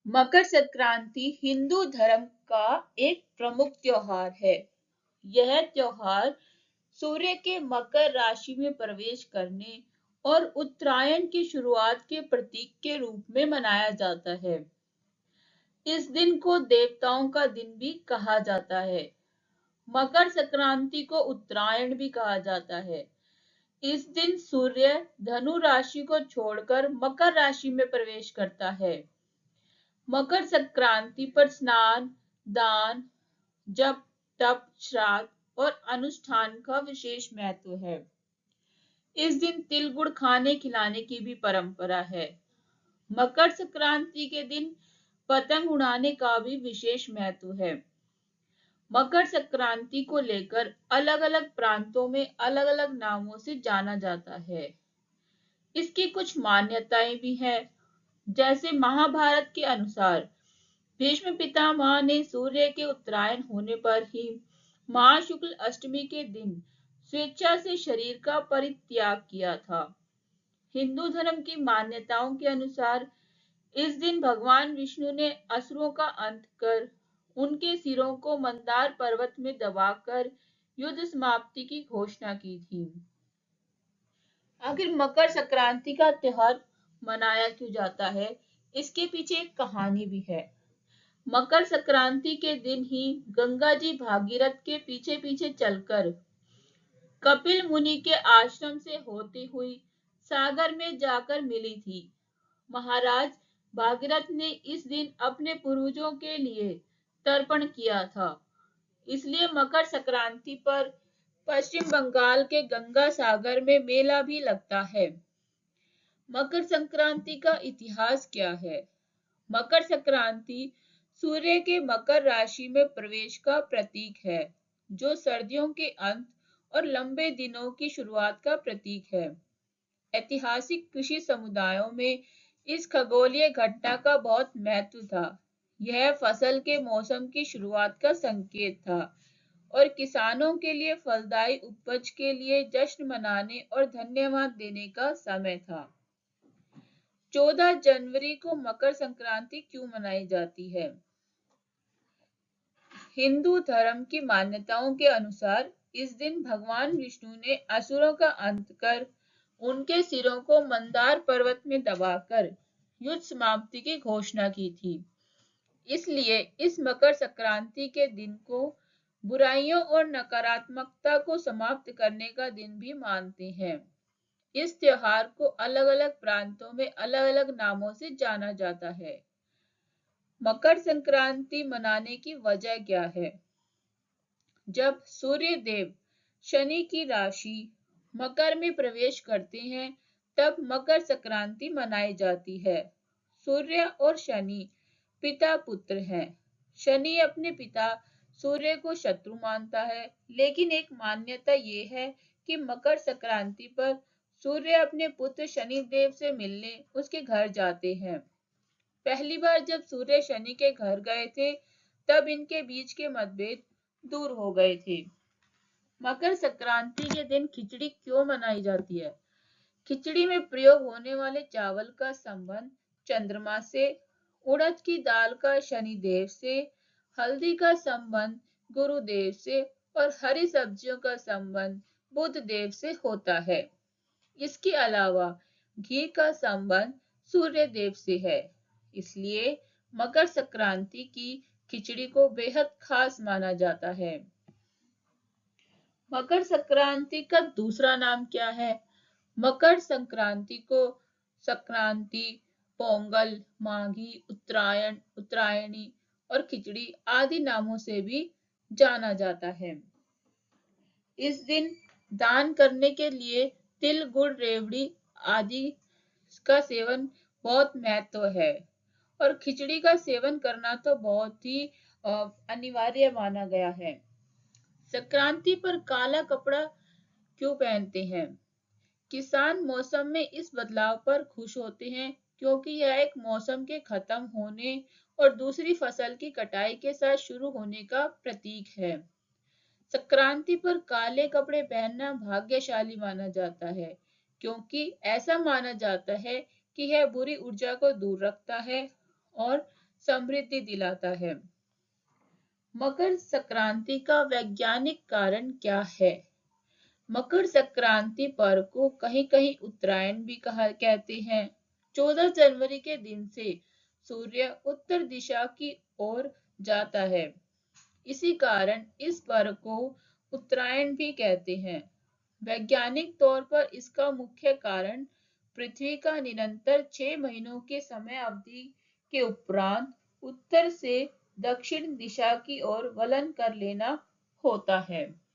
मकर संक्रांति हिंदू धर्म का एक प्रमुख त्योहार है। यह त्योहार सूर्य के मकर राशि में प्रवेश करने और उत्तरायण की शुरुआत के प्रतीक के रूप में मनाया जाता है। इस दिन को देवताओं का दिन भी कहा जाता है। मकर संक्रांति को उत्तरायण भी कहा जाता है। इस दिन सूर्य धनु राशि को छोड़कर मकर राशि में प्रवेश करता है। मकर संक्रांति पर स्नान, दान, जप, तप, श्राद्ध और अनुष्ठान का विशेष महत्व है। इस दिन तिल गुड़ खाने खिलाने की भी परंपरा है। मकर संक्रांति के दिन पतंग उड़ाने का भी विशेष महत्व है। मकर संक्रांति को लेकर अलग-अलग प्रांतों में अलग-अलग नामों से जाना जाता है। इसकी कुछ मान्यताएं भी हैं, जैसे महाभारत के अनुसार भीष्म पितामह ने सूर्य के उत्तरायण होने पर ही महाशुक्ल अष्टमी के दिन स्वेच्छा से शरीर का परित्याग किया था। हिंदू धर्म की मान्यताओं के अनुसार इस दिन भगवान विष्णु ने असुरों का अंत कर उनके सिरों को मंदार पर्वत में दबाकर युद्ध समाप्ति की घोषणा की थी। आखिर मकर संक्रांति का त्योहार मनाया क्यों जाता है, इसके पीछे एक कहानी भी है। मकर संक्रांति के दिन ही गंगा जी भागीरथ के पीछे पीछे चलकर कपिल मुनि के आश्रम से होती हुई सागर में जाकर मिली थी। महाराज भागीरथ ने इस दिन अपने पूर्वजों के लिए तर्पण किया था। इसलिए मकर संक्रांति पर पश्चिम बंगाल के गंगा सागर में मेला भी लगता है। मकर संक्रांति का इतिहास क्या है? मकर संक्रांति सूर्य के मकर राशि में प्रवेश का प्रतीक है, जो सर्दियों के अंत और लंबे दिनों की शुरुआत का प्रतीक है। ऐतिहासिक कृषि समुदायों में इस खगोलीय घटना का बहुत महत्व था। यह फसल के मौसम की शुरुआत का संकेत था और किसानों के लिए फलदायी उपज के लिए जश्न मनाने और धन्यवाद देने का समय था। 14 जनवरी को मकर संक्रांति क्यों मनाई जाती है? हिंदू धर्म की मान्यताओं के अनुसार इस दिन भगवान विष्णु ने असुरों का अंत कर उनके सिरों को मंदार पर्वत में दबाकर युद्ध समाप्ति की घोषणा की थी। इसलिए इस मकर संक्रांति के दिन को बुराइयों और नकारात्मकता को समाप्त करने का दिन भी मानते हैं। इस त्योहार को अलग-अलग प्रांतों में अलग-अलग नामों से जाना जाता है। मकर संक्रांति मनाने की वजह क्या है? जब सूर्य देव शनि की राशि मकर में प्रवेश करते हैं, तब मकर संक्रांति मनाई जाती है। सूर्य और शनि पिता पुत्र हैं। शनि अपने पिता सूर्य को शत्रु मानता है, लेकिन एक मान्यता ये है कि मकर संक्रांति पर सूर्य अपने पुत्र शनि देव से मिलने उसके घर जाते हैं। पहली बार जब सूर्य शनि के घर गए थे, तब इनके बीच के मतभेद दूर हो गए थे। मकर संक्रांति के दिन खिचड़ी क्यों मनाई जाती है? खिचड़ी में प्रयोग होने वाले चावल का संबंध चंद्रमा से, उड़द की दाल का शनिदेव से, हल्दी का संबंध गुरुदेव से और हरी सब्जियों का संबंध बुध देव से होता है। इसके अलावा घी का संबंध सूर्य देव से है। इसलिए मकर संक्रांति की खिचड़ी को बेहद खास माना जाता है। मकर संक्रांति का दूसरा नाम क्या है? मकर संक्रांति को संक्रांति, पोंगल, माघी, उत्तरायण, उत्तरायणी और खिचड़ी आदि नामों से भी जाना जाता है। इस दिन दान करने के लिए तिल, गुड़, रेवड़ी आदि का सेवन बहुत महत्व है और खिचड़ी का सेवन करना तो बहुत ही अनिवार्य माना गया है। संक्रांति पर काला कपड़ा क्यों पहनते हैं? किसान मौसम में इस बदलाव पर खुश होते हैं, क्योंकि यह एक मौसम के खत्म होने और दूसरी फसल की कटाई के साथ शुरू होने का प्रतीक है। संक्रांति पर काले कपड़े पहनना भाग्यशाली माना जाता है, क्योंकि ऐसा माना जाता है कि यह बुरी ऊर्जा को दूर रखता है और समृद्धि दिलाता है। मकर संक्रांति का वैज्ञानिक कारण क्या है? मकर संक्रांति पर्व को कहीं कहीं उत्तरायण भी कहते हैं। 14 जनवरी के दिन से सूर्य उत्तर दिशा की ओर जाता है। इसी कारण इस पर्व को उत्तरायण भी कहते हैं। वैज्ञानिक तौर पर इसका मुख्य कारण पृथ्वी का निरंतर 6 महीनों के समय अवधि के उपरांत उत्तर से दक्षिण दिशा की ओर वलन कर लेना होता है।